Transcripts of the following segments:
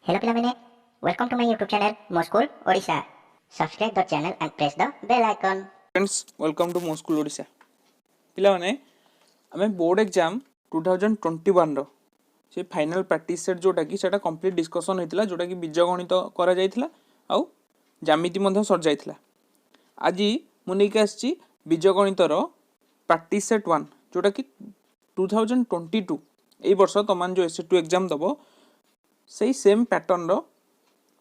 Hello ପିଲାମାନେ, welcome to my YouTube channel ମୋ school Odisha. Subscribe the channel and press the bell icon। Friends welcome to मो school Odisha. पिला माने आमे board exam 2021 रो से फाइनल प्रैक्टिस सेट जोटा कि सेटा कंप्लीट डिस्कशन होइतिला, जोटा कि बीजगणित करा जायतिला आउ ज्यामिति मध्ये सर जायतिला। आज मु नेके आछि बीजगणित रो प्रैक्टिस सेट 1 जोटा कि 2022 एई वर्ष तमान जो एसए 2 एग्जाम दबो सेही सेम पैटर्न रो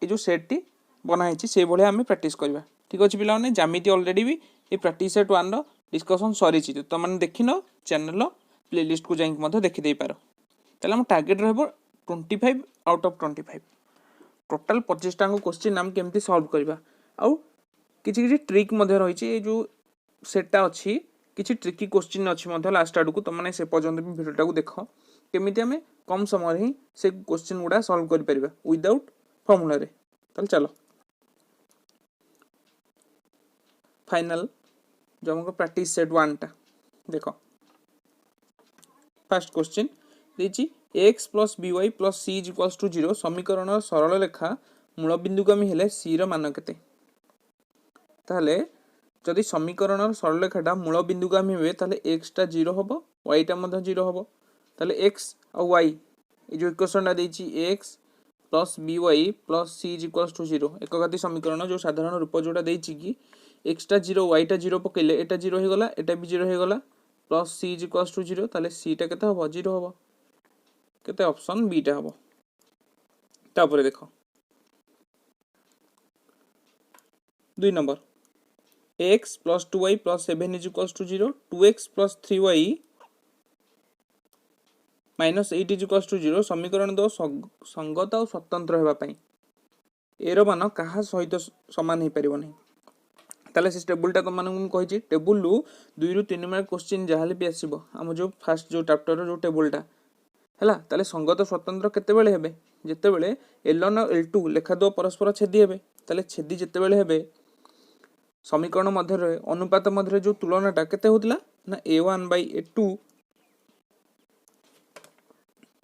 ए जो सेट टी बनाइछि से भले आमे प्रैक्टिस करबा। ठीक अछि पिला माने ज्यामिति ऑलरेडी भी ए प्रैक्टिस सेट 1 रो डिस्कशन सरी छि, तो माने देखिनो चैनल रो प्लेलिस्ट को जाई मध्ये देखि देई पारो। तले हम टारगेट रहबो 25 आउट ऑफ 25 टोटल 25 टांगो क्वेश्चन हम केमती सॉल्व करबा। आउ किछि किछि ट्रिक मध्ये रहिछि ए जो सेटटा अछि, किछि ट्रिकी क्वेश्चन अछि मध्ये लास्ट आडू को तो माने से पर्यंत भी वीडियो टाको देखो केमिति हमें कम समय ही से क्वेश्चन गुडा सॉल्व कर परिबा विदाउट फार्मूला रे। तल चलो फाइनल जो हमको प्रैक्टिस सेट 1 टा देखो। फर्स्ट क्वेश्चन देछि x plus by plus c is equals to 0 समीकरण सरल रेखा मूल बिंदुगामी हेले c रो मान केते। ताले जदि समीकरण सरल रेखाटा मूल बिंदुगामी हुए ताले x टा 0 होबो y टा मध्ये 0 होबो। ताले x और y ए जो इक्वेशन टा देछि x plus by plus c is equals to 0 एकघाती समीकरण जो साधारण रूप जोटा देछि कि x टा 0 y टा 0 पकेले एटा 0 हे गला एटा भी 0 हे गला plus c is equals to 0 ताले c टा केते होबो 0 होबो केते ऑप्शन बी टा होबो। तापर देखो 2 number x plus 2y plus 7 is equals to 0 2x plus 3y minus 8 is equals to 0 समीकरण दो संगत और स्वतंत्र हेबा पई एरो मान कहा सहित समान हे परिबो नै। ताले से टेबल टा तो माने हम कहि छि टेबल लु 2 रु 3 मार्क क्वेश्चन जहाले भी आसीबो हम जो फर्स्ट जो चैप्टर जो टेबल टा हला ताले संगत स्वतंत्र केते बेले हेबे जेते बेले l1 और l2 लेखा दो परस्पर छेदी हेबे। ताले छेदी जेते बेले हेबे समीकरण मध्य रे अनुपात मध्य रे जो तुलनाटा केते होतिला ना a1 by a2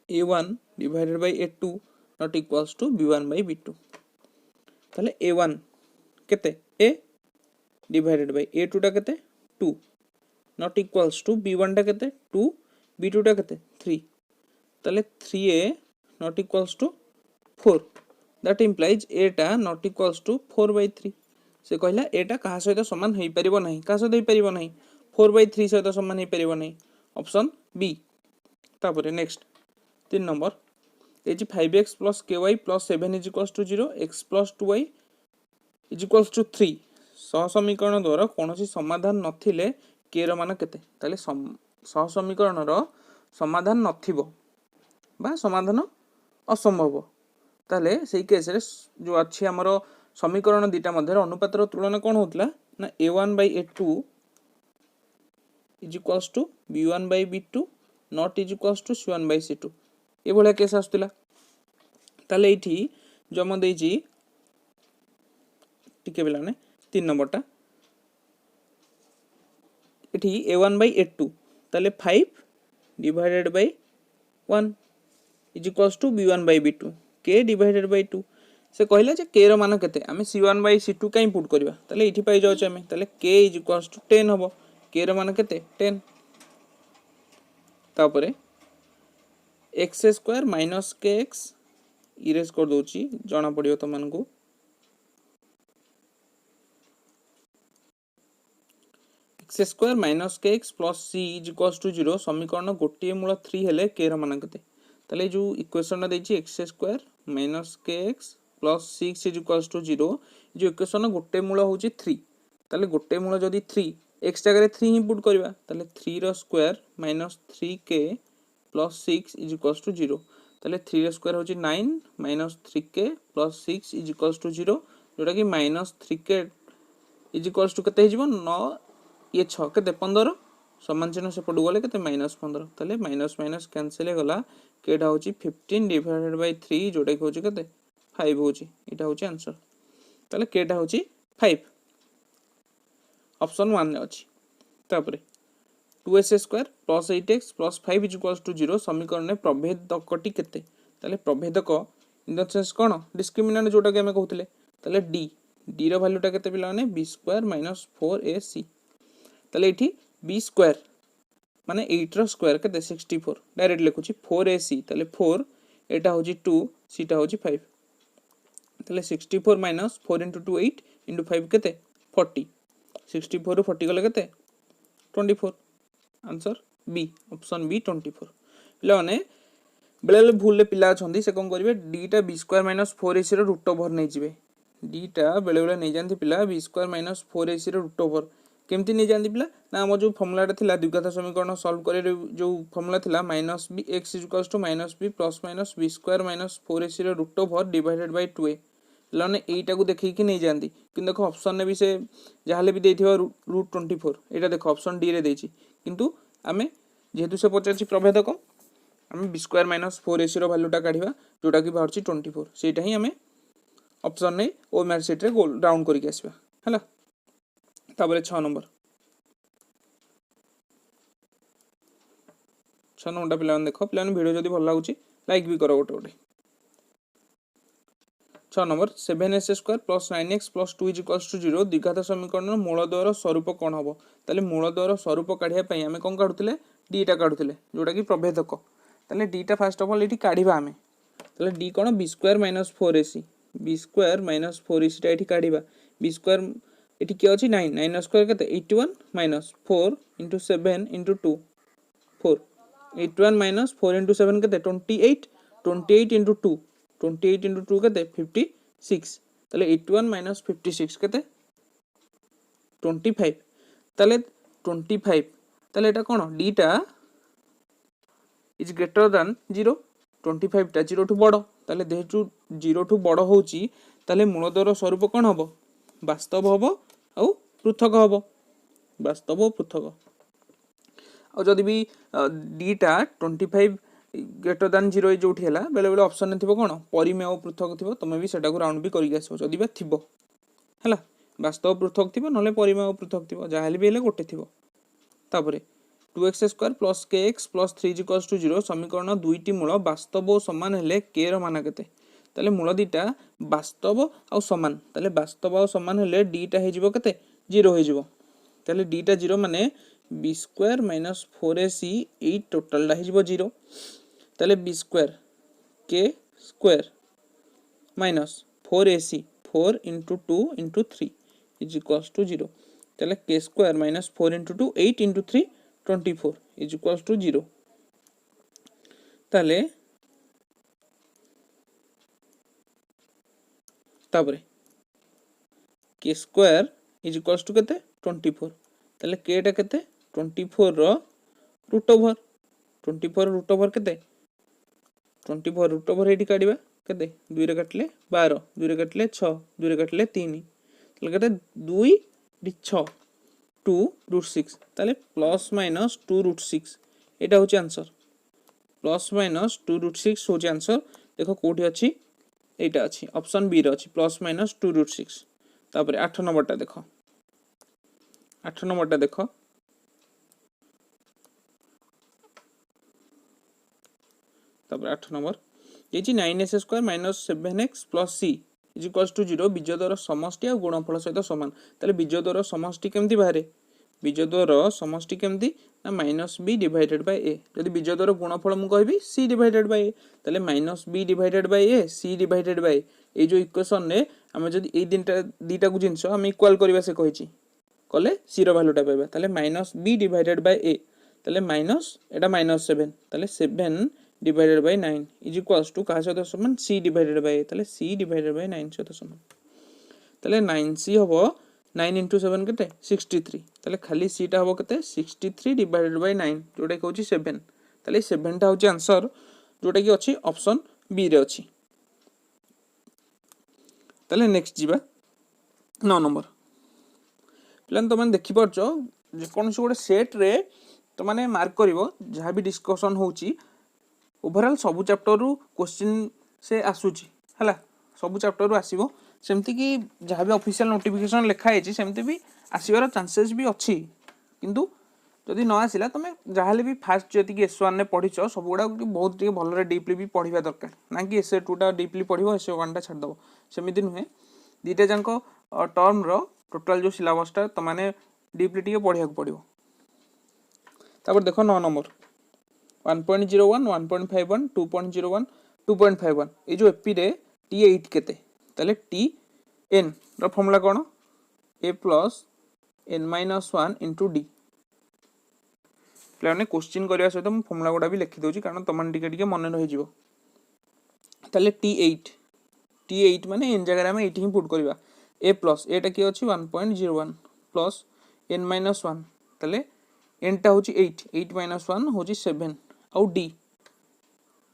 a1 divided by a2 not equals to b1 by b2। ताले a1 केते a divided by a2 टा केते 2 not equals to b1 टा केते 2 b2 टा केते 3 ताले 3a not equals to 4 that implies a टा not equals to 4 by 3 से कहला a टा कहा सहित समान हेई परिबो नाही कहा सहित हेई परिबो नाही 4 by 3 सहित समान हेई परिबो नाही ऑप्शन बी। तापर next 3 number AG 5x plus ky plus 7 is equals to 0 x plus 2y is equals to 3 सह समीकरण द्वारा कोनोसी समाधान नथिले k रो मान केते। ताले सह समीकरण रो समाधान नथिबो बा समाधान असंभव ताले सेही केस रे जो अछि हमरो समीकरण दिटा मध्ये अनुपात रो तुलना कोन होतला ना a1 by a2 is equals to b1 by b2 not is equals to c1 by c2 ए भले केस आस्तला। ताले एठी जो हम देछि टिके बेला ने 3 नंबर टा एठी a1 by a2 ताले 5 divided by 1 is equals to b1 by b2 k divided by 2 से कहला जे k रो मान केते आमे c1 by c2 काई पुट करबा ताले एठी पाई जाउ आमे ताले k is equals to 10 होबो k रो मान केते 10 तापरे x square minus kx erase कर दोची जाना पड़ियो तो मन को x square minus kx plus c is equals to 0 समीकरण गोटे मूल 3 हेले k रो मान केते। ताले जो इक्वेशन ना देछि x square minus kx plus 6 is equals to 0 जो इक्वेशन गोटे मूल होची 3 ताले गोटे मूल जदी 3 x जगह 3 ही पुट करबा ताले 3 रो square minus 3k plus 6 is equals to 0 ताले 3 रो स्क्वायर होची 9 minus 3k plus 6 is equals to 0 जोटा कि minus 3k is equals to केते हिजबो 9 ये 6 केते 15 समान चिन्ह से पडु गले केते माइनस 15 ताले माइनस माइनस कैंसिल हे गला केटा होची 15 डिवाइडेड बाय 3 जोटा कि होची केते 5 होची एटा होची आंसर। ताले केटा होची 5 ऑप्शन 1 ने अछि। तापरे 2s square plus 8x plus 5 is equals to 0 समीकरण में प्रभेदकटी केते ताले प्रभेदक इन द सेंस कौन डिस्क्रिमिनेंट जोटा कि आम कहते ताले डी डी रो वैल्यूटा केते पिला माने बी स्क्वायर माइनस 4ac ताले एठी बी स्क्वायर माने 8 रो स्क्वायर केते 64 डायरेक्ट लिखुची 4ac ताले 4 एटा होची 2 सीटा होची 5 ताले 64 माइनस 4 into 2 8 into 5 केते 40 64 रो 40 गले केते 24 आंसर बी ऑप्शन बी 24 पिला माने बेले बेले भूल ले पिला अछंदी से कोन करिवे डी टा बी स्क्वायर माइनस 4ac रो रूट ओवर नै जिवे डी टा बेले बेले नै जानती पिला बी स्क्वायर माइनस 4ac रो रूट ओवर केमती नै जानती पिला ना हम जो फार्मूला टा थिला द्विघात समीकरण सॉल्व करे जो फार्मूला थिला minus B x equals to minus B plus minus B square minus 4ac रो root over divided by 2a लाने एटा को देखि कि नै जानती किंतु देखो ऑप्शन ने भी से जहाले भी देथिबा रूट 24 एटा देखो ऑप्शन डी रे देछि किंतु आमे जेहेतु से पचारछि प्रभेदक आमे बी स्क्वायर माइनस 4ac रो वैल्यूटा काढिबा जोटा कि बाहरछि 24 सेटा ही आमे ऑप्शन नै ओ मैथ शीट रे गोल डाउन करिक आसीबा हला ताबरे 6 नंबर 6 नंबरटा पिला देखो पिला वीडियो जदी भल लागुछि लाइक भी करो गोटे गोटे 6 number 7s square plus 9x plus 2 equals to 0 द्विघात समीकरण मूलद्वार स्वरूप कौन हम ताले मूलद्वार स्वरूप काढिया पई हमें कोन काढुतिले डी टा काढुतिले जोटा कि प्रभेदक ताले डी टा फर्स्ट ऑफ ऑल एठी काढिबा हमें ताले डी कोन b square minus 4ac b square minus 4ac टा एठी काढिबा b स्क्वायर एठी के अछि 9 9 स्क्वायर केते 81 minus 4 into 7 into 2 4 81 minus 4 into 7 केते 28 28 into 2 28 into 2 केते 56 ताले 81 माइनस 56 केते 25 ताले 25 ताले एटा कोन डी टा इज ग्रेटर देन 0 25 टा 0 टू बड़ ताले देहटू 0 टू बड़ होची ताले मूलद्वार स्वरूप कोन हबो वास्तव हबो आ पृथक हबो वास्तव और पृथक आ जदि भी डी टा 25 ग्रेटर देन 0 जो उठी हला बेले बेले ऑप्शन ने थिबो कोन परिमेय और पृथक थिबो तमे भी सेटा को राउंड भी करि आसो जदि बा थिबो हला वास्तव पृथक थिबो नले परिमेय और पृथक थिबो जाहले भी हेले गोटे थिबो तापरे 2x square plus kx plus 3 equals to 0 समीकरण दुईटी मूल वास्तव और समान हेले k रो मान केते ताले मूल दीटा वास्तव और समान ताले वास्तव और समान हेले d टा हे जिवो केते 0 हे जिवो ताले d टा 0 माने b स्क्वायर माइनस 4ac ए टोटल टा हे जिवो 0 ताले b square k square minus 4ac 4 into 2 into 3 is equals to 0 ताले k square minus 4 into 2 8 into 3 24 is equals to 0 ताले तापरे k square is equals to केते 24 ताले k टा केते 24 रो रूट ओवर 24 रूट ओवर केते 24 रूट ओवर एठी काढिबा केते 2 रे काटले 12 2 रे काटले 6 2 रे काटले 3 ताले केते 2 6 2 रूट 6 ताले प्लस माइनस 2 रूट 6 एटा होची आंसर प्लस माइनस 2 रूट 6 होची आंसर देखो कोठी अछि एटा अछि ऑप्शन बी रे अछि प्लस माइनस 2 रूट 6 तापरे 8 नंबरटा देखो 8 नंबरटा देखो तापर 8 नंबर येची 9s square minus 7x plus c is equals to 0 बीजद्वार समष्टि और गुणनफल सहित समान ताले बीजद्वार समष्टि केमती बाहरे बीजद्वार समष्टि केमती ना minus b divided by a जदि बीजद्वार गुणनफल मु कहबी c डिवाइडेड बाय a ताले minus b divided by a c divided by a जो इक्वेशन ने हम जदि ए दीटा को जिंस हम इक्वल करबा से कहिची कले c रो वैल्यूटा पाइबा ताले minus b divided by a ताले माइनस एटा माइनस 7 ताले 7 divided by 9 is equals to का सहित समान c डिवाइडेड बाय a ताले c डिवाइडेड बाय 9 सहित समान ताले 9c हबो 9 into 7 केते 63 ताले खाली c टा हबो केते 63 डिवाइडेड बाय 9 जोटा कहउची 7 ताले 7 टा होची आंसर जोटा कि अछि ऑप्शन बी रे अछि ताले नेक्स्ट जीवा 9 नंबर प्लान तो माने देखि परछो जे कोनसे गोटे सेट रे तो माने मार्क करिवो जहा भी डिस्कशन होउची ओवरऑल सब चैप्टर रु क्वेश्चन से आसुची हला सब चैप्टर रु आसीबो सेमति कि जहा भी ऑफिशियल नोटिफिकेशन लिखा है सेमति भी आसीबार चांसेस भी अछि किंतु जदि न आसला तुम जहाँ भी फास्ट जी एस वन में पढ़ीच सब गुड़ा बहुत भलरे डीपली भी पढ़ा दरकार ना कि एस टूटा डीपली पढ़ो एस वन टा छाड़देव सेमती नुहे दुईटा जाक टर्म टोटाल जो सिलेबसटा तुमने डीपली टी पढ़ा पड़ो। तापर देख 9 नंबर 1.01 1.51 2.01 2.51 ये जो एपी रे T8 केते ताले टी एन रो फॉर्मूला कौन a plus n minus 1 into d पे क्वेश्चन करने सहित मुझे फॉर्मूला गुड़ा भी लिखी दूसरी कारण तुमने टे मन रही ताले T8 माने एन जगह आम ये ही पुट करवा ए प्लस एटा किए अच्छी 1.01 प्लस एन माइनस 1 ताले एन टा हूँ 8 माइनस 1 हूँ 7 आउ डी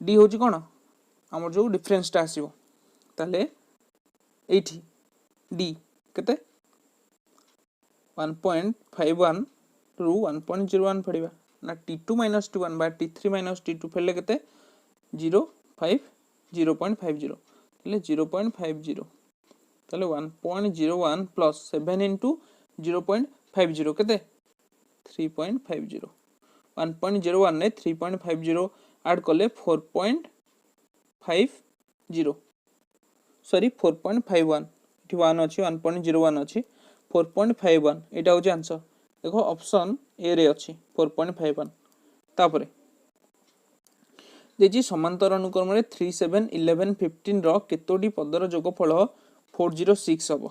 हूँ कौन आमर जो डिफरेन्सटा आसो ताले एठी डी केते 1.51 रु 1.01 फेड़वा ना T2 माइनस T1 बा T3 माइनस T2 फेले केते 0.50 ताले 0.50 ताले 1.01 प्लस 7 इंटू 0.50 केते 3.50 1.01 ने 3.50 ऐड कले 4.50 सॉरी 4.51 इठी 1 अछि 1.01 अछि 4.51 एटा होची आंसर देखो ऑप्शन ए रे अछि 4.51 तापरे देजी समांतर अनुक्रम रे 3 7 11 15 रो केतोडी पदर जोगफल 406 हबो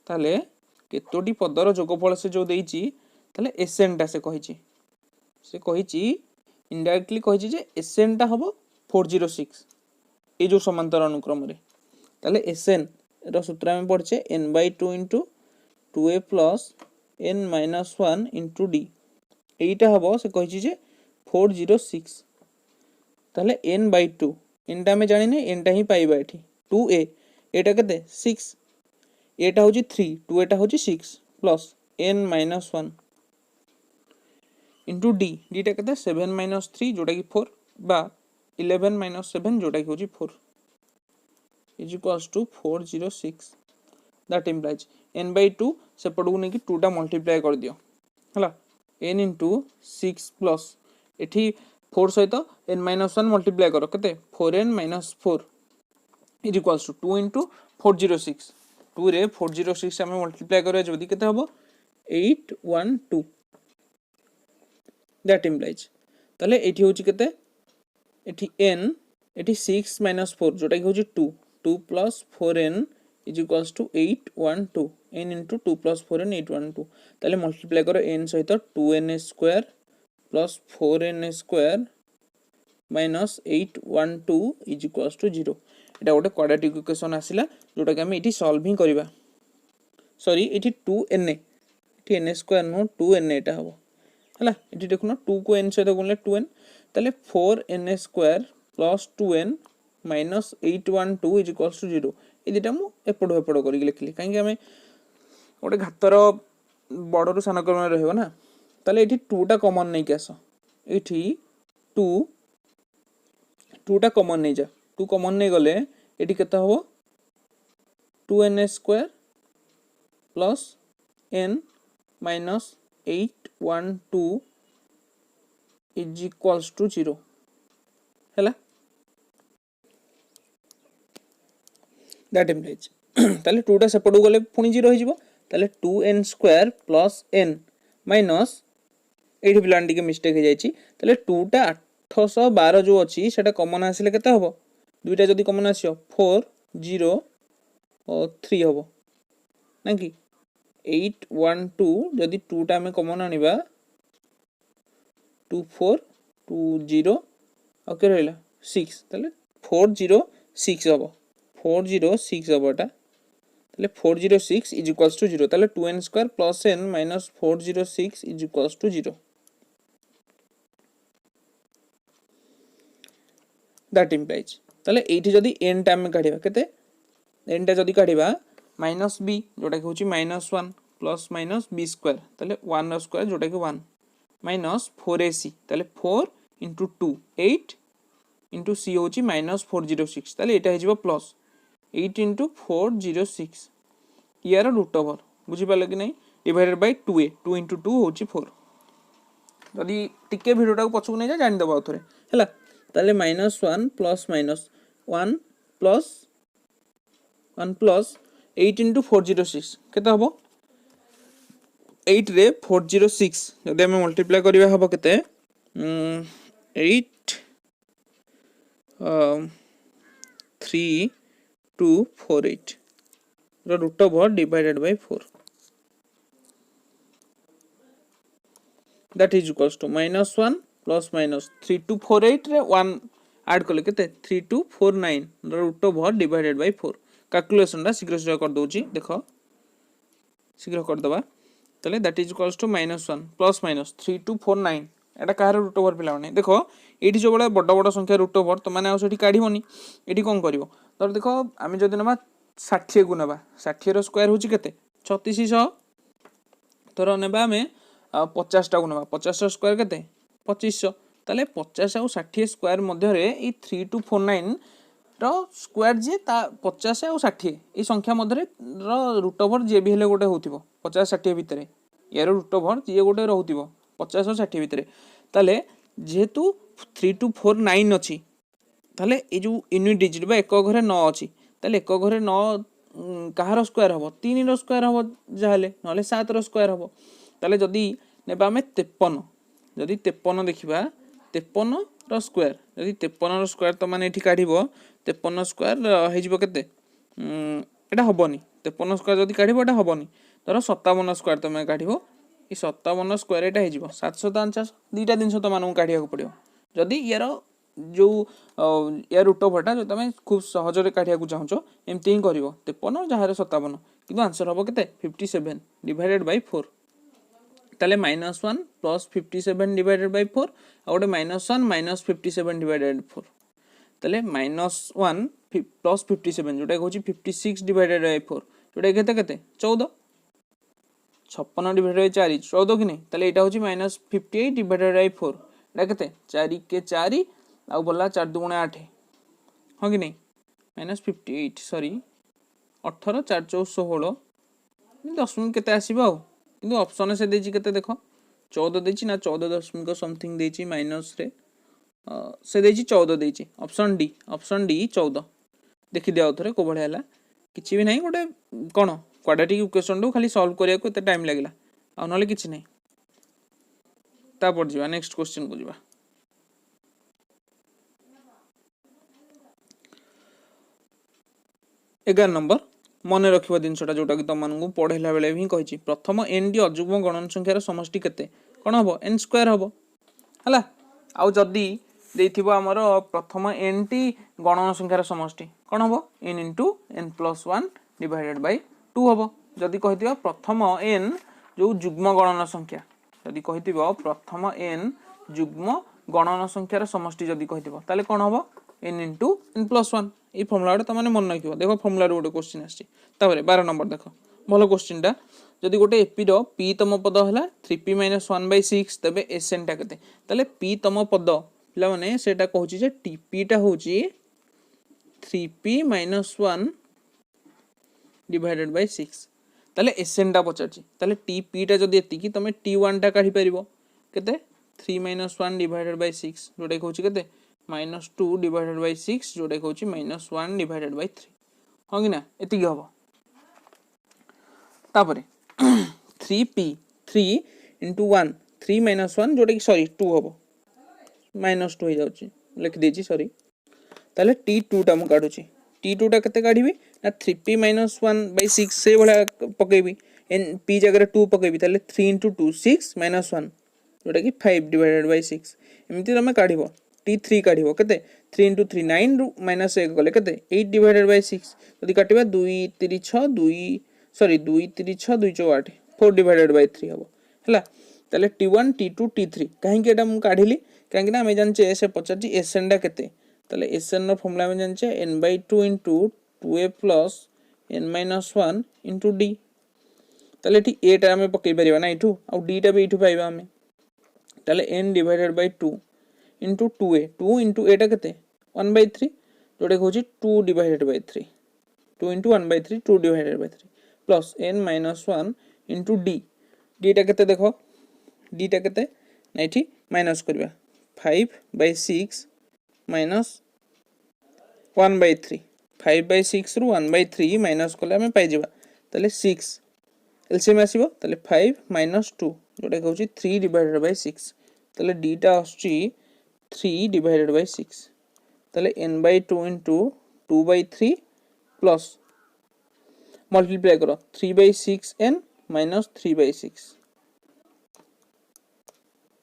ताले केतोडी पदर जोगफल से जो देइची ताले एसएन टा से कहिची इनडायरेक्टली कहिची जे एसएन टा हबो 406 ए जो समांतर अनुक्रम रे ताले एसएन रो सूत्र में पड़छे n/2 into 2a plus n minus 1 into D एटा हबो से कहिची जे 406 ताले n/2 एनटा में जानि नै एनटा ही पाइबा एठी 2a एटा केते 6 एटा होची 3 2 एटा होची 6 plus n minus 1 into D टा केते 7 माइनस 3 जोटा कि 4 बा 11 माइनस 7 जोटा कि होची 4 is equals to 406 that implies n/2 सेपटू नहीं कि 2 टा मल्टीप्लाई कर दियो हला n इंटू 6 प्लस एठी 4 सहित n माइनस 1 मल्टीप्लाई करो केते 4n minus 4 is equals to 2 into 406 2 रे 406 हमें मल्टीप्लाई करिया जदी केते हबो 812 दैट इंप्लाइज ताले एठी होची केते एठी n एठी 6 माइनस 4 जोटा कि होची 2 2 plus 4n is equals to 812 n into 2 plus 4n 812 ताले मल्टीप्लाई करो n सहित 2n square plus 4n square minus 812 is equals to 0 एटा गोटे क्वाड्रेटिक इक्वेशन आसिला जोटा कि हम एठी सॉल्विंग करबा सॉरी एठी 2n एठी n स्क्वायर नो 2n एटा हबो हला एठी देखुनो 2 को n सहित गुणले 2n ताले 4n square plus 2n minus 812 is equals to 0 ए दिटा मु एपडो एपडो करी लिखली काहे कि हमें गोटे घातर बड़ रु सान क्रम रहइबो ना ताले एठी 2 टा कॉमन नै के आसो एठी 2 टा कॉमन नै जा 2 कॉमन नै गले एठी केता हबो 2n square plus n minus 812 is equals to 0 हैला दैट इम्प्लाइज ताले 2 टा सेपटू गले पुनी 0 हो जिवो ताले 2n square plus n minus एठी प्लान टिके मिस्टेक हो जायछि ताले 2 टा 812 जो अछि सेटा कॉमन आसिले केते हबो दुईटा जदी कॉमन आसियो 4 0 और 3 हबो ना कि 812 जदी 2 टा में कॉमन आनिबा 2 4 2 0 ओके रहला 6 ताले 406 हबो 406 हबोटा ताले 406 इज इक्वल्स टू 0 ताले 2n square plus n minus 406 is equals to 0 that implies ताले एठी जदी n टाइम में काढिबा केते n टा जदी काढिबा माइनस b जोटा कि होची minus 1 plus minus b square ताले 1 स्क्वायर जोटा कि 1 माइनस 4ac ताले 4 into 2 8 into c होची माइनस 406 ताले एटा हेजिबो प्लस 8 into 406 यार रूट ओवर बुझी पाले कि नहीं डिवाइडेड बाय 2a 2 into 2 होची 4 जदि टिके भिडियोटा पछकु नहीं जा जानिदेव आउ थे है ताले -1 प्लस माइनस 1 प्लस 8 इंटू 406 केते हबो 8 रे 406 जदि आम मल्टीप्लाई करिया हबो केते 8 3248 root over divided by 4 that is equals to -1 plus minus 3248 रे 1 ऐड कले केते 3249 root over divided by 4 calculation टा शीघ्र शीघ्र कर दोची देखो शीघ्र कर दबा तले that is equals to -1 plus minus 3249 Etah काହାର root over पिला माने देखो एठी जो बडा बड बड संख्या रूट ओवर तो माने आउ सेठी काढीबोनी एठी कोन करिवो तर देखो आमी जदि नबा 60 गु नबा 60 रो स्क्वायर होची केते 3600 तर नेबा आमे 50 टा गुणवा 50 स्क्वायर केते 2500 ताले 50 और 60 स्क्वायर मध्य रे ई 3249 रो स्क्वायर जे ता 50 और 60 ई संख्या मध्य रे रूट ओवर जे भी हेले गोटे होतिबो 50 60 भितरे यार रूट ओवर जे गोटे रहउतिबो 50 और 60 भितरे ताले जेहेतु 3249 अछि ताले ए जो यूनिट डिजिट बा एक घरे 9 अछि ताले एक घरे 9 कहार स्क्वायर हबो 3 रो स्क्वायर हबो जाहले नले 7 रो स्क्वायर हबो ताले जदि नेबा हमें 53 जदि 53 देखिबा 53 रो स्क्वायर जदि 53 रो स्क्वायर तो माने एठी काढिबो 53 स्क्वायर हेजिबो केते एटा हबोनी 53 स्क्वायर जदि काढिबो एटा हबोनी धर 57 स्क्वायर तमे काढिबो ई 57 स्क्वायर एटा हेजिबो 749 दुईटा दिन तो मानू काढिया को पड़ियो जदि यार जो या रूट ओवरटा जो तमे खूब सहज रे काढिया को चाहछो एमती ही करिवो 53 जहारे 57 किंतु आंसर हबो केते 57 डिवाइडेड बाय 4 ताले -1 प्लस 57 डिवाइडेड बाय 4 और -1 माइनस 57 डिवाइडेड 4 ताले -1 प्लस 57 जोटा होची 56 डिवाइडेड बाय 4 जोटा केते केते 14 56 डिवाइडेड बाय 4 14 कि नहीं ताले एटा होची -58 डिवाइडेड बाय 4 एटा केते 4 के 4 आ बोला 4 2 8 हो कि नहीं -58 सॉरी 18 4 4 16 दशमिक केते आसीबो किंतु ऑप्शन से देछि केते देखो 14 देछि ना 14 दशमिक समथिंग देछि माइनस रे से देछि 14 देछि ऑप्शन डी 14 देखि दिया थरे को बढिया हला किछि भी नहीं गोटे कोन क्वाड्रेटिक इक्वेशन दो खाली सॉल्व करिया को एते टाइम लागिला आ नले किछि नहीं तापर जिबा नेक्स्ट क्वेश्चन को जिबा एगार नंबर मन रखिबा जिनसटा जोटा कि तमनकु पढेला बेले भी कहिछि प्रथम n डी अजुग्म गणन संख्यार समष्टि केते कोन हबो n स्क्वायर हबो हला आउ जदी देथिबो हमर प्रथम n टी गणन संख्यार समष्टि कोन हबो n * n + 1 डिवाइडेड बाय 2 हबो जदी कहितिबा प्रथम n जो जुग्म गणन संख्या जदी कहितिबो प्रथम n जुग्म गणन संख्यार समष्टि जदी कहितिबो ताले कोन हबो n * n + 1 এই ফর্মুলাটা তো মানে মনে রাখিব দেখো ফর্মুলার গোটে কোশ্চেন আসছে তারপরে 12 নম্বর দেখো ভালো কোশ্চেনটা যদি গোটে এপি র পি তম পদ হলা 3p - 1/6 তবে এসএন টা কেতে তাহলে পি তম পদ পিলা মানে সেটা কହୁଛି যে টিপি টা হଉଛି 3p - 1 ডিভাইডেড বাই 6 তাহলে এসএন টা পচারছি তাহলে টিপি টা যদি এতিকি তুমি টি1 টা কাঢ়ি পারিবো কেতে 3 - 1 ডিভাইডেড বাই 6 जोटा কହୁଛି কেতে -2 डिवाइडेड बाय 6 जोटा कहउची -1 डिवाइडेड बाय 3 हो कि ना एति की हबो तापरे 3p 3 * 1 3 - 1 जोटा कि सॉरी 2 हबो -2 हो जाउची लिख देची सॉरी ताले t2 टा म काढुची t2 टा कते काढिबी ना 3p - 1/6 से बळा पकेबी n p जगह 2 पकेबी ताले 3 * 2 6 - 1 जोटा कि 5 डिवाइडेड बाय 6 एमती तमे काढिबो t3 काढिबो केते 3 * 3 9 रु -1 गले केते 8 डिवाइडेड बाय 6 जदी काटिबा 2 3 6 2 सॉरी 2 3 6 2 4 8 4 डिवाइडेड बाय 3 हबो हला ताले t1 t2 t3 काहे के एटा मु काढिली काहे कि ना हम जानचे से पचाची एसएन डा केते ताले एसएन नो फॉर्मूला हम जानचे n/2 * 2a + n - 1 * d ताले ठी a टा हम पकई परिबा ना इठू आ d टा भी इठू पाइबा हम ताले n divided by 2 into 2a 2 into a टा केते 1/3 जोटे कहउची 2 divided by 3 2 into 1/3 2 divided by 3 plus n - 1 into d d टा केते देखो d टा केते ना ये माइनस करवा 5/6 माइनस 1/3 5/6 रु 1/3 माइनस कले आम पाइबा ताले 6 एलसीएम आसीबो ताले 5 माइनस 2 जोटा कहूँ 3 डिवाइडेड बाय 6 ताले डीटा आसुची 3 डिवाइडेड बाय 6 ताले n/2 इंटू 2/3 प्लस मल्टीप्लाई करो 3/6n minus 3/6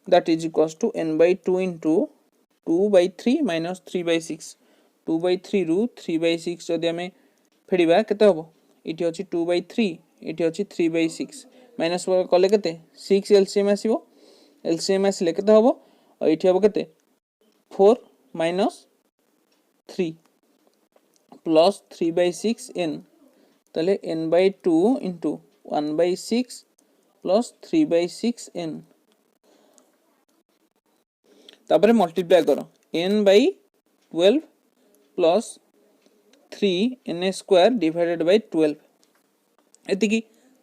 that is equals to n/2 into 2/3 minus 3/6 2/3 रु 3/6 जदि आम फेड़ा केते हम ये अच्छी 2/3 ये अच्छी 3/6 माइनस कले केते 6 एलसीएम आसीबो एलसीएम आसिले केते हम और ये हम केते 4 माइनस 3 प्लस 3/6 n ताले n/2 into 1/6 प्लस 3/6 n तापर मल्टीप्लाई करो n/12 plus 3n² divided by 12 एतिकी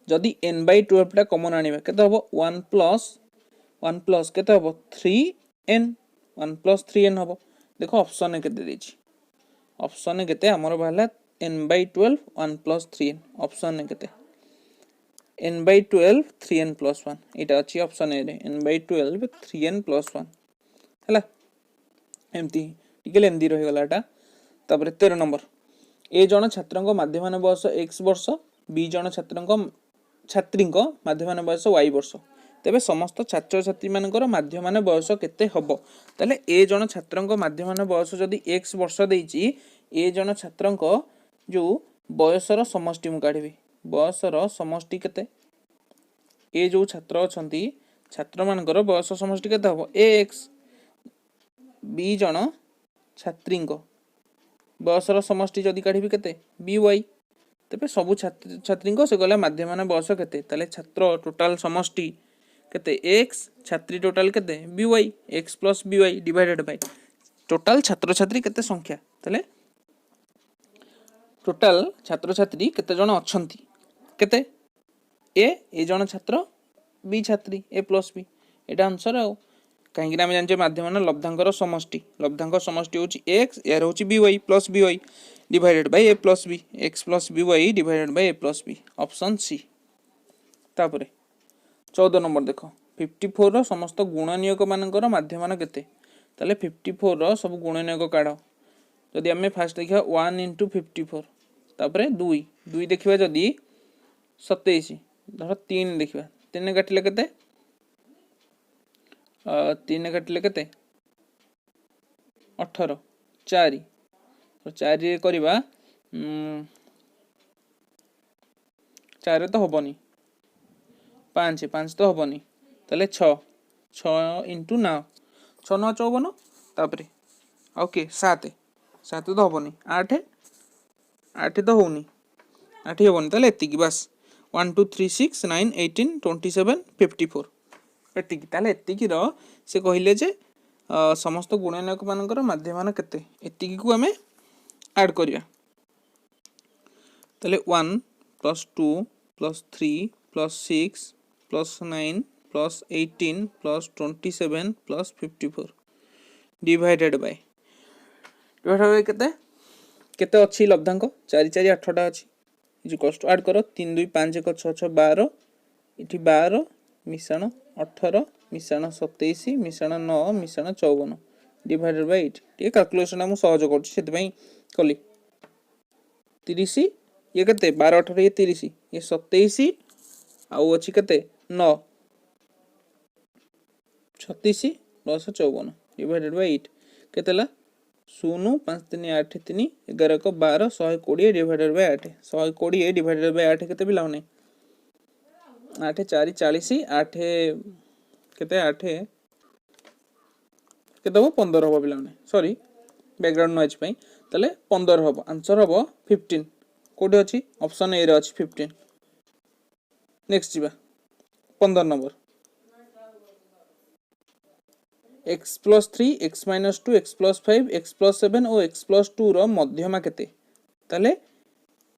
जदि n/12 टा कॉमन आनिबा केते हबो 1 प्लस केते हबो 3n 1 प्लस 3n हबो देखो ऑप्शन ए केते देछि ऑप्शन ए केते हमर बाहला n/12 1 plus 3n option A केते n/12 3n प्लस 1 एटा अछि ऑप्शन ए रे n/12 3n प्लस 1 हला एमती टिके लेंदी रही गलाटा तापर 13 नंबर ए जण छात्रंक माध्यमान बयस x वर्ष बी जण छात्रींक माध्यमान बयस y वर्ष तेबे समस्त छात्र छात्री मानकर माध्यमान बयस केते हबो ताले ए जण छात्रंक माध्यमान बयस जदी x वर्ष देइची ए जण छात्रंक जो बयसर समष्टि मु काढिबी बयसर समष्टि केते ए जो छात्र अछंती छात्र मानकर बयस समष्टि केते हबो ax बी जण छात्रींक बयसर समष्टि जदि काढिबी केते by तेबे सबु छात्र छात्रींक से गला माध्यमान बयस केते ताले छात्र टोटल समष्टि केते x छात्री टोटल केते by x plus by divided by total छात्र छात्री केते संख्या ताले टोटल छात्र छात्री केते जण अछंती केते ए जण छात्र B छात्री a plus b Etah answer आ कहीं आम जाने माध्यम लब्धांकर समष्टि हूँ एक्स यार हूँ by plus by divided by A plus B X plus by divided by A plus B option C तापरे 14 नंबर देख 54 रो समस्त गुणनीयक मानकर माध्यमान केते ताले 54 रो सब गुणनीयक काढ जदि आम फास्ट देखा 1 into 54 तापरे 2 देखिबा जदि 27 धर 3 देखिबा 3 काटिले केते 3 काटिले केते 18 4 4 रे करबा 4 तो हबनी 5 तो हबनी ताले 6 into 9 6 9 54 तापरे ओके 7 तो हबनी 8 तो होनी 8 हबनी ताले एतिकी बस 1 2 3 6 9 18 27 54 एतिकी ताले एतिकी रो से कहिले जे समस्त गुणनक मानकर माध्यमान केते एतिकी को हमें ऐड करिया ताले 1 plus 2 plus 3 plus 6 plus 9 plus 18 plus 27 plus 54 divided by केते केते अछि लब्धांक 4 4 8 टा अछि इज कॉस्ट ऐड करो 3 2 5 1 6 6 12 इठी 12 मिश्रण 18 मिश्रण 27 मिश्रण 9 मिश्रण 54 डिवाइडेड बाय 8 ये कैलकुलेशन हम सहज करछि सेति पई कली 30 ये केते 12 18 ये 30 ये 27 आउ अछि केते 9 36 प्लस 54 डिवाइडेड बाय 8 केतेला 0 5 3 8 3 11 को 12 120 डिवाइडेड बाय 8 120 डिवाइडेड बाय 8 केते बिलाउ नै 8 4 40 8 केते 8 केते हो 15 हो बिलाउ नै सॉरी बैकग्राउंड नॉइज पई तले 15 हो आंसर हो 15 कोठी अछि ऑप्शन ए रे अछि 15 नेक्स्ट जीवा 15 number x plus 3 x minus 2 x plus 5 x plus 7 और x plus 2 रो मध्यमा केते ताले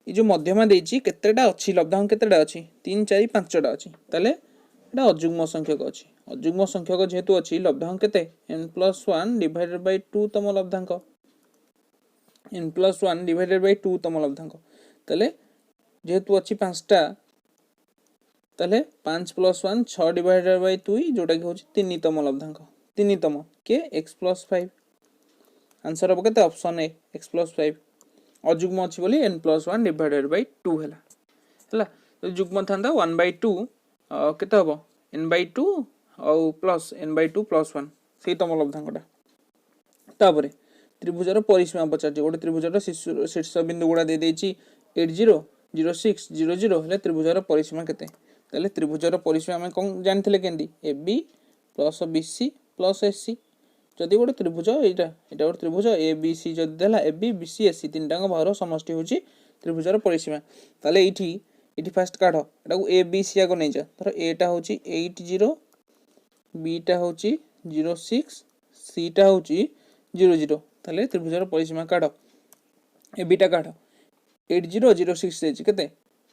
ई जो मध्यमा देछि केतेटा अछि लब्धांक केतेटा अछि 3 4 5 टा अछि ताले एटा अजुग्म संख्यक अछि अजुग्म संख्यक जेहेतु अच्छी लब्धांक केते n+1 डिवाइडेड बाय 2 तम लब्धांक n+1 डिवाइडेड बाय 2 तम लब्धांक तले जेहेतु अच्छी पांचटा तले 5 + 1 6 डिवाइडेड बाय 2 जोटा कि होची 3 तम लब्धांक 3 तम के x+5 आंसर हम केते ऑप्शन ए x+5 अजुग्म अछि बोली n+1 डिवाइडेड बाय 2 हला तो जुग्म थांदा 1/2 केते हबो n/2 और प्लस n/2 + 1 सेही तम लब्धांकटा तापरे त्रिभुजर परिसीमा पचारछि गोटे त्रिभुजर शीर्ष बिंदु गुडा दे देछि 8 0 0 6 0 0 हेले त्रिभुजर परिसीमा केते ताले त्रिभुजर परिसीमा हम कोन जानथिले केंदी AB + BC + AC जदि गोटे त्रिभुज एटा गोटे त्रिभुज ABC जदि देला AB BC AC तीन टांग भार समष्टि होची त्रिभुजर परिसीमा ताले इठी फर्स्ट काढ एटा को ABC आको नै जा धर A टा होची 8 0 B टा होची 0 6 C टा होची 0 0 ताले त्रिभुजर परिसीमा काढ AB टा काढ 8 0 0 6 देछि केते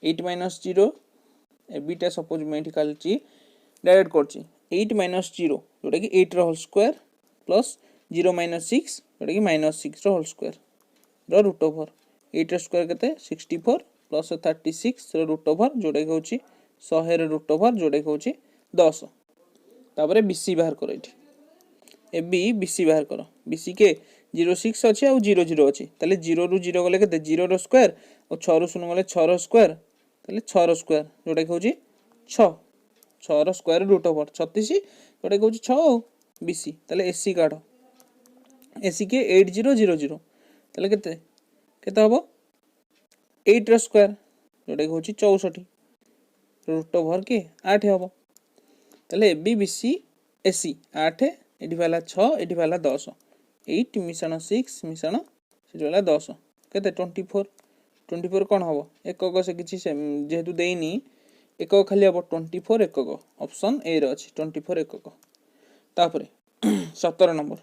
8 - 0 AB टा सपोज मैं इठी कालची डायरेक्ट करची 8 - 0 जोटा कि 8 रो होल स्क्वायर प्लस 0 - 6 जोटा कि -6 रो whole square rho root over 8 रो स्क्वायर केते 64 प्लस 36 रो रूट ओवर जोटा कि होची 100 रो रूट ओवर जोटा कि होची 10 तापरे BC बाहर करो इठी AB BC बाहर करो BC के 0 6 अछि आ 0 0 अछि ताले 0 रु 0 गले केते 0 रो स्क्वायर और 6 रु 0 गले 6 रो स्क्वायर ताले 6 रो स्क्वायर जोटा कि होची 6 6 रो स्क्वायर रूट ओवर 36 जोटा कि होची 6 BC ताले AC काढ AC के 8 0 0 0 ताले केते केते हबो 8 रो स्क्वायर जोटा कि होची 64 रूट ओवर के 8 हबो ताले AB BC AC 8 एठी वाला 6 एठी वाला 10 8 मिशन 6 मिशन से वाला 10 केते 24 24 कोन हबो एकक से किछि जेहेतु देइनी एकक खाली हबो 24 एकक ऑप्शन ए रे अछि 24 एकक तापरे 17 number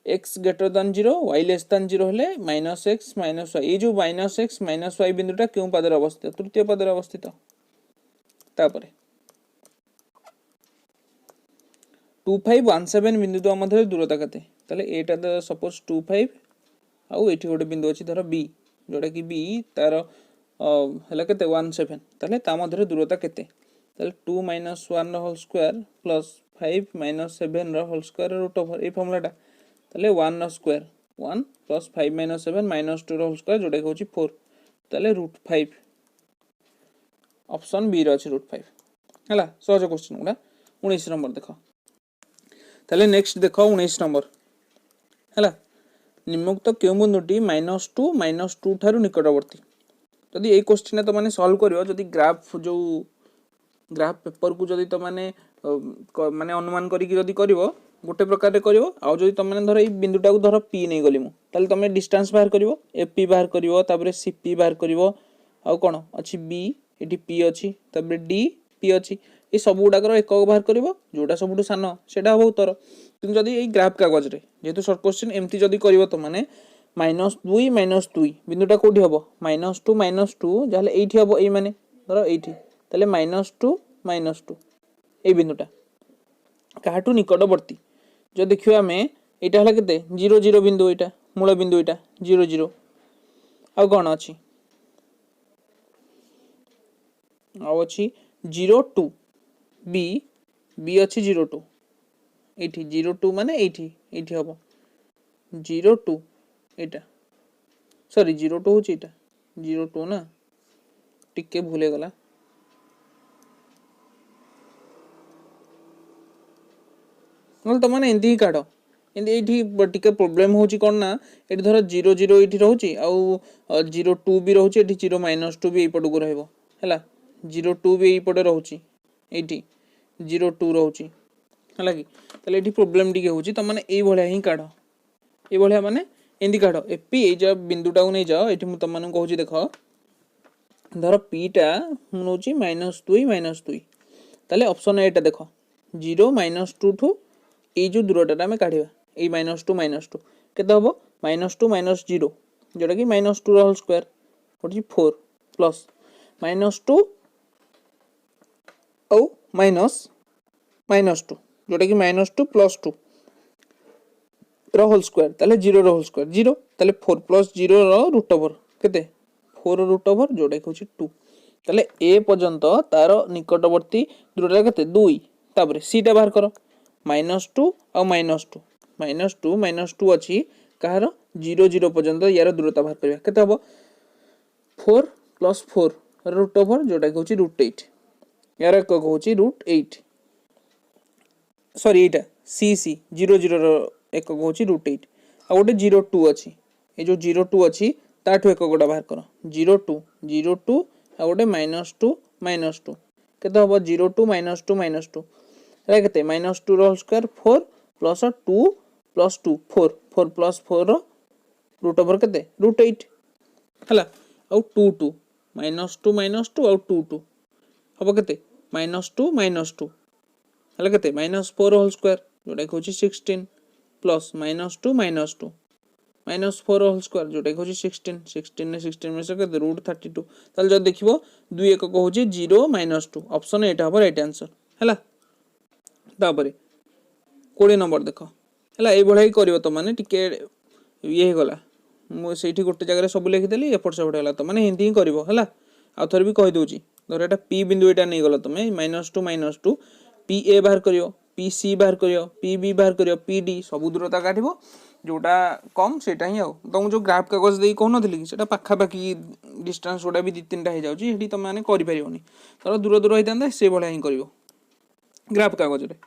x greater than 0 y less than 0 हेले -x -y ए जो -x -y बिंदुटा केउ पदर अवस्थित तृतीय पदर अवस्थित तापरे 2517 बिंदु तो मध्य दूरता कते तले एटा द सपोज 25 आउ एठी गोटे बिंदु अछि धर b जोटा कि b तार हला केते 17 तले ता मध्य दूरता केते तले 2 - 1 रो होल स्क्वायर प्लस 5 - 7 रो होल स्क्वायर रूट ओवर ए फॉर्मूलाटा तले 1 रो स्क्वायर 1 प्लस 5 - 7 -2 रो होल स्क्वायर जोटा कि होची 4 तले √5 ऑप्शन बी रो अछि √5 हला सहज क्वेश्चन गुडा 19 नंबर देखो ताले नेक्स्ट देखो 19 नंबर हला निम्नोक्त केउ बिंदुटी -2 -2 थारु निकटवर्ती जदि ए क्वेश्चन तो माने सॉल्व करियो जदि ग्राफ जो ग्राफ पेपर को जदि तो माने माने अनुमान करी कि जदि करिवो गोटे प्रकार रे करिवो आ जदि तम माने धर ए बिंदुटा को धर p नै गली मु ताले तमे डिस्टेंस बाहर करिवो fp बाहर करिवो ताबरे cp बाहर करिवो आ कोन अछि b एठी p अछि ताबरे d p अछि ए सब गुडा कर एकक बाहर करिवो जोटा सबुटु सानो सेटा हो उत्तर किंतु जदि ए ग्राफ कागज रे जेतु शॉर्ट क्वेश्चन एम्ति जदि करिवो तो माने -2 -2 बिंदुटा कोठी हबो -2 -2 जाले एठी हबो ए माने धर एठी ताले -2 -2 ए बिंदुटा काटू निकटवर्ती जो देखियो हमें एटा हला केते 0 0 बिंदु एटा मूल बिंदु एटा 0 0 आ कोन अछि आ अछि 0 2 b b अछि 0 2 एठी 0 2 माने एठी एठी हबो 0 2 एटा सॉरी 0 2 होची एटा 0 2 ना टिके भूले गला नल त माने एंदी काढो एंदी एठी टिके प्रॉब्लम होची कोन ना एठी धर 0 0 एठी रहउची आ 0 2 भी रहउची एठी 0 -2 भी एपट को रहइबो हला 0 2 भी एपट रहउची एठी 0 2 रहउची हला कि तले एठी प्रॉब्लम टिके होची त माने एई भलिया ही काढो ए भलिया माने एंदी काढो एपी ए जो बिंदुटा को नै जाओ एठी मु तमन कहूची देखो धर p टा नउची -2 -2 तले ऑप्शन ए टा देखो 0 -2 ठू ए जो दूरटा हमें काढिबा ए -2 -2 केते हबो -2 -0 जोटा कि -2 होल स्क्वायर होची 4 प्लस -2 औ -2 जोटा कि -2 + 2 रो होल स्क्वायर ताले 0 रो होल स्क्वायर 0 ताले 4 + 0 रो रूट ओवर केते 4 रूट ओवर जोटा कि होची 2 ताले ए पर्यंत तार निकटवर्ती दूरता केते 2 तापर सी टा बाहर करो -2 आ -2 -2 अछि कहार 0 0 पर्यंत यार दूरता बाहर करबा केते हबो 4 + 4 रूट ओवर जोटा कि होची √8 यार एक होची √8 सॉरी एटा सी सी 0 0 रो एक होची √8 आ गोटे 0 2 अछि ए जो 0 2 अछि ताठो एक गोटा बाहर करो 0 2 0 2 आ गोटे -2 -2 केते हबो 0 2 -2 -2 रे केते -2 रो होल स्क्वायर 4 + 2 + 2 4 4 + 4 रो रूट ओवर केते √8 हला आ 2 2 -2 -2 आ 2 2 हबो केते -2 -2 हला केते -4 होल स्क्वायर जोटा कि होची 16 प्लस -2 -2 -4 होल स्क्वायर जोटा कि होची 16 16 ने 16 में से केते √32 ताल जब देखिबो 2 एक को होची 0 -2 ऑप्शन एटा हबो राइट आंसर हला तापरे 20 नंबर देखो हला ए भळाई करिवो तो माने टिके ये गला मो सेठी गोटे जगह सब लिखि देली एपट सेपट होला तो माने हिंदी ही करिवो हला आ थर भी कहि दोची धर एटा p बिंदु एटा नै गला तमे -2 -2 पी ए बाहर करियो पी सी बाहर करियो पी बी बाहर करियो पी डी सब दूरता काटिबो जोटा कम सेटा ही आ तुम जो ग्राफ कागज दे कहन थली कि सेटा पाखा पाखी डिस्टेंस गोटा भी 2-3टा हो जाउची हेडी तुम माने करि परियोनी तर दूर दूर होइतांदे से भळा ही करिवो ग्राफ कागज रे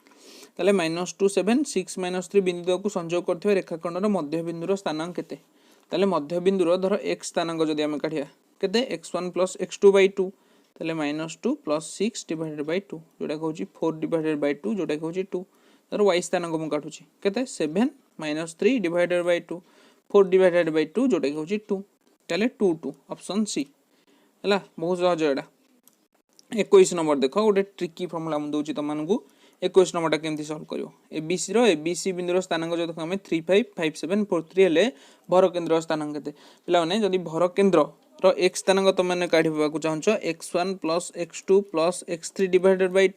ताले -2 7 6 -3 बिंदु को संयोग करथिबा रेखाखंडर मध्य बिंदुर स्थानांक केते ताले मध्य बिंदुर धर x स्थानांक जदि हम काढिया केते x1 + x2/2 ताले -2 + 6 / 2 जोटा कहूची 4/2 जोटा कहूची 2 तर y स्थानांक मु काढुची केते 7 - 3 / 2 4/2 जोटा कहूची 2 ताले 2 2 ऑप्शन सी हला बहुत सहज एडा 21 नंबर देखो गोटे ट्रिकी फॉर्मूला मु दोची तमानकू 21 नंबर टा केमती सॉल्व करियो एबीसी बिंदुर स्थानांक जो देखो हमें 3 5 5 7 4 3 हेले भर केंद्र स्थानांक केते पिला माने जदी भर केंद्र रो x स्थानांक त माने काढिबा को चाहछो x1 + x2 + x3 /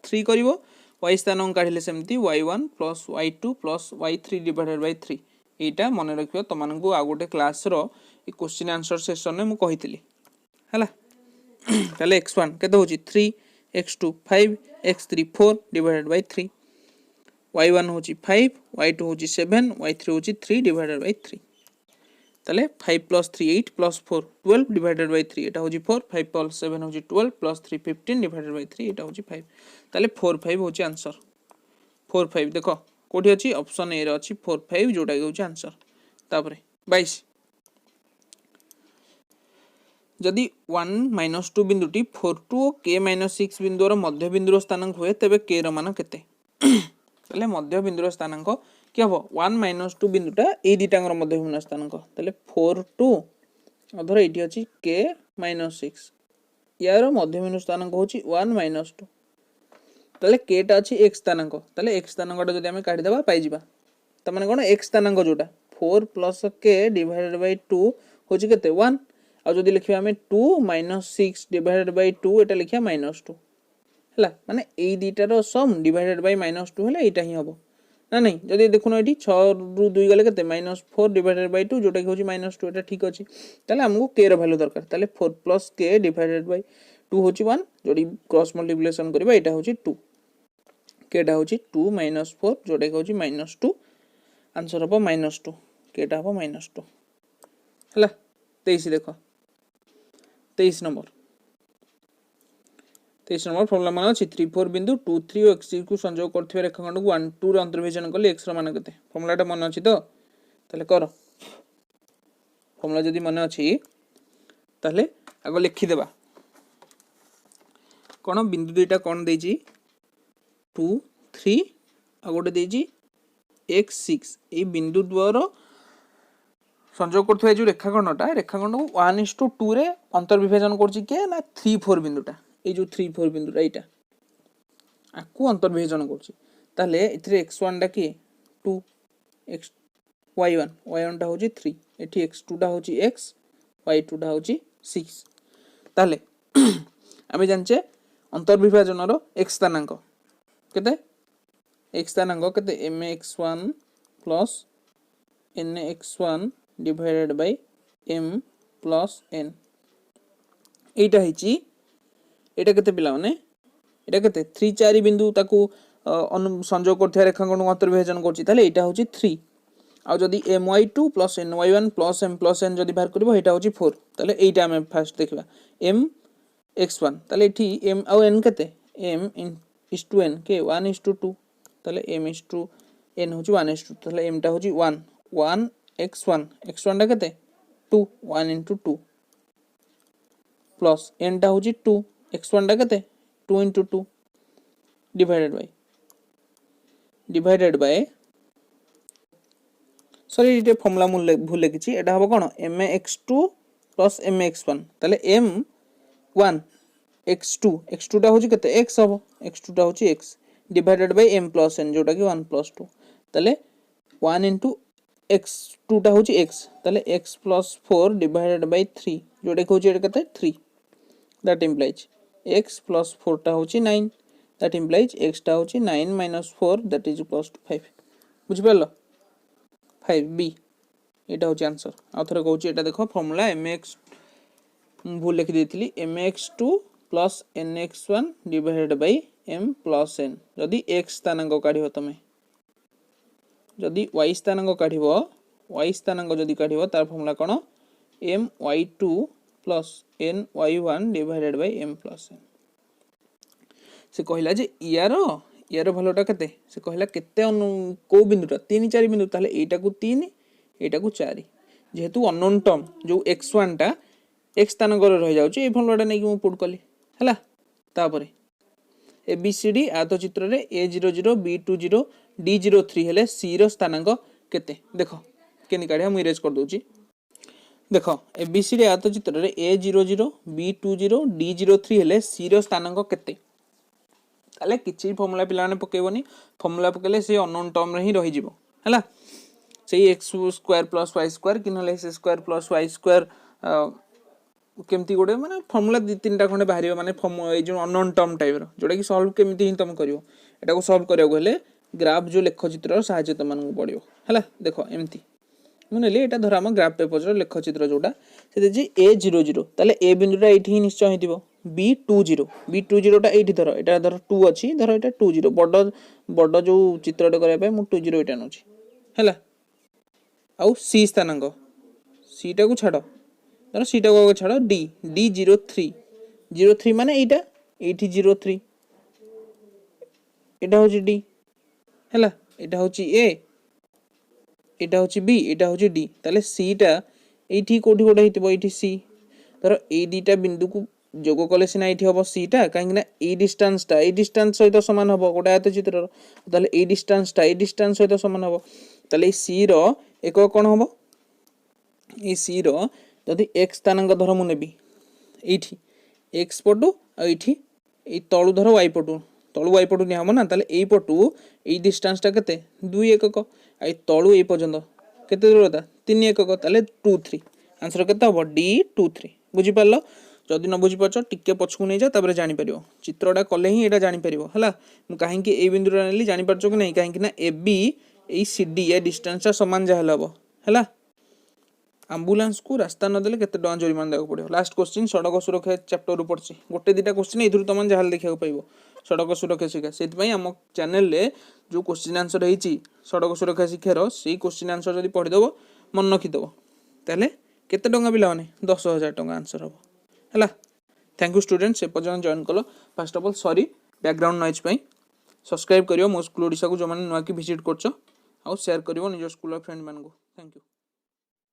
3 करिवो y स्थानांक काढिले सेमती y1 + y2 + y3 / 3 एटा मने रखियो तमानकू आ गोटे क्लास रो ए क्वेश्चन आंसर सेशन में मु कहितली हला ताले x1 केते होची 3 x2 5 x3 4 / 3 y1 होची 5 y2 होची 7 y3 होची 3 / 3 ताले 5 + 3 8 + 4 12 / 3 एटा होची 4 5 + 7 होची 12 + 3 15 / 3 एटा होची 5 ताले 4 5 होची आंसर 4 5 देखो कोठी अछि ऑप्शन ए रे अछि 4 5 जोटा होची आंसर तापरे 22 जदि 1 - 2 बिंदुटी 4 2 k - 6 बिंदुर मध्य बिंदुर स्थानांक हुए तेबे k रो मान केते तले मध्य बिंदुर स्थानांक कि हबो 1 - 2 बिंदुटा ए दिटांगर मध्य बिंदुर स्थानांक तले 4 2 अधर एठी अछि k - 6 यार मध्य बिंदुर स्थानांक होची 1 - 2 तले k टा अछि x स्थानांक तले x स्थानांकटा जदि हम काढि देबा पाइ जिबा त माने कोन x स्थानांक जोटा 4 + k / 2 होची केते 1 आ जदि लिखिबा हमें 2 - 6 / 2 एटा लिखिया -2 हला माने ए दीटा रो सम डिवाइडेड बाय -2 हला एटा ही हबो ना नहीं जदि देखुनो एठी 6 रु 2 गले केते -4 / 2 जोटा कि होची -2 एटा ठीक अछि ताले हमहु k रो वैल्यू दरकार ताले 4 + k / 2 होची 1 जोडी क्रॉस मल्टीप्लिकेशन करबा एटा होची 2 k टा होची 2 - 4 जोटा कि होची -2 आंसर हबो -2 k टा हबो -2 हला 23 देखो 23 नंबर फॉर्मूला मान अछि 3 4 बिंदु 2 3 और x को संयोग करथिबा रेखाखंड को 1 2 रे अंतर्विभाजन करले x रो मान केते फॉर्मूलाटा मन अछि तो तले कर फॉर्मूला जदी मन अछि तले आगो लिखि देबा कोन बिंदु दुईटा कोन देजी 2 3 आ गोटे देजी x 6 ए बिंदु द्वारा संयोग करथिबा जो रेखाखंडटा रेखाखंड को 1:2 रे अंतर्विभाजन करछि के ना 3 4 बिंदुटा ए जो 3 4 बिंदुटा एटा आकु अंतर्विभाजन करछि ताले इथरे x1 टा की 2 x y1 टा होची 3 एठी x2 टा होची x y2 टा होची 6 ताले आमे जानचे अंतर्विभाजन रो x स्थानांक केते x ସ୍ଥାନାଙ୍କ କେତେ mx1 plus nx1 divided by m plus n এইটা ହେଇଛି এটা କେତେ ପିଲାମାନେ এটা କେତେ 3 4 बिंदु ताकू संयोग करथिया रेखांकन अंतर्विभाजन करछि ताले एटा होछि 3 आ जदि my2 plus ny1 plus m plus n जदि बाहर करबो एटा होछि 4 ताले एटा हम फर्स्ट देखबा m x1 ताले एठी m आ n केते m is to n के 1 is to 2 ताले m is to n होछि 1 is to ताले m टा होछि 1 1 x1 x1 टा केते 2 1 into 2 plus n टा होछि 2 x1 टा केते 2 into 2 divided by सॉरी ये फॉर्मूला भूल लिखिछि एटा हबो कोन mx2 plus mx1 ताले m1 x2 टा होछि केते x हबो x2 टा होछि x divided by m plus n जोटा कि 1 plus 2 ताले 1 into x2 टा होछि x ताले x plus 4 divided by 3 जोटा कि होछि केते 3 that implies x plus 4 टा होछि 9 that implies x टा होछि 9 minus 4 that is equals to 5 बुझि परलो 5b एटा होछि आंसर आ थरे कहूछि एटा देखो फार्मूला mx भूल लिखि देथिली mx2 plus nx1 divided by m plus n जदि x स्थानांक काढिबो तमे जदि y स्थानांक काढिबो y स्थानांक जदि काढिबो तार formula cone my2 plus ny1 divided by m plus n से कहला जे यार भलोटा केते से कहला केते को बिंदुटा 3 4 बिंदु ताले एटा को 3 एटा को 4 जेहेतु अननोन टर्म जो x1 टा x स्थानांक रे रह जाउची ए फॉर्मूलाटा नै कि मु पुट कली हला तापरे ABCD आतो चित्र रे A00 B20 D03 हेले C रो स्थानांक केते देखो केनि काढिया मु इरेज कर दोची देखो ABCD आतो चित्र रे A00 B20 D03 हेले C रो स्थानांक केते ताले किछि फॉर्मूला पिलाने पकेबोनी फॉर्मूला पकेले से अननोन टर्म रे ही रहि जिवो हला सेही x square plus y square Kinley x square plus y square केमती गोटे माने फॉर्मूला दि तीनटा खंडे बाहरियो माने ए जो अननोन टर्म टाइप रो जोटा कि सॉल्व केमती ही तुम करियो एटा को सॉल्व करियो गले ग्राफ जो लेख चित्र रो सहायता तमन को पड़ियो हला देखो एमती मुनेले एटा धर हम ग्राफ पेपर रो लेख चित्र जोटा से जे A00 ताले a बिंदुटा एठी निश्चय हितिबो B20 टा एठी धर एटा धर 2 अछि धर एटा 20 बड जो चित्रटा करबा पे मु 20 एटा नछि हला आउ C स्थानांक C टा को छाडो धर C टा को छाडो D03 माने एठी 03 एटा होछि D हला एटा होछि A एटा होछि B एटा होछि D ताले C टा एठी कोठी कोठा हितबो एठी C धर ए दीटा बिंदु को जोग कले सिना एठी हबो C टा काहे ना ए डिस्टेंस सहित समान हबो गोटा आयत चित्र ताले ए डिस्टेंस सहित समान हबो ताले C रो एक कोन हबो ए C रो जदि x स्थानांक धर मु नेबी एठी x पटु आ एठी ए तळु धर y पटु तळु y पटु नि हमो ना ताले ए पटु ए डिस्टेंस टा केते 2 एकक आ ए तळु ए पर्यंत केते दूरता 3 एकक ताले 2 3 आंसर केते हबो D23 बुझी पारलो जदि न बुझी पाछो टिके पछकु नै जा तबरे जानि परियो चित्रटा कले ही एटा जानि परियो हला मु काहे कि ए बिंदुरा नेली जानि परछो कि नै काहे कि ना AB ए CD ए डिस्टेंस समान जा हलबो हला एम्बुलेंस को रास्ता न देले केते डन जरिमान देको पड़ियो लास्ट क्वेश्चन सड़क सुरक्षा चैप्टर रु पड़छि गोटे दिटा क्वेश्चन इधर तमन जहाल देखियो पाइबो सड़क सुरक्षा शिक्षा सेति पई हम चैनल रे जो क्वेश्चन आंसर हेछि सड़क सुरक्षा शिक्षा रो सेही क्वेश्चन आंसर जदि पढि दबो मन रखि दबो ताले केते टंगा पिला माने 10000 टंगा आंसर हबो हला थैंक यू स्टूडेंट से पर्यंत जॉइन कलो first of all sorry background noise पई सब्सक्राइब करियो मो स्कूल ओडिसा को जो माने नवा की विजिट करछो आ शेयर करियो निज स्कूल फ्रेंड मान को थैंक यू।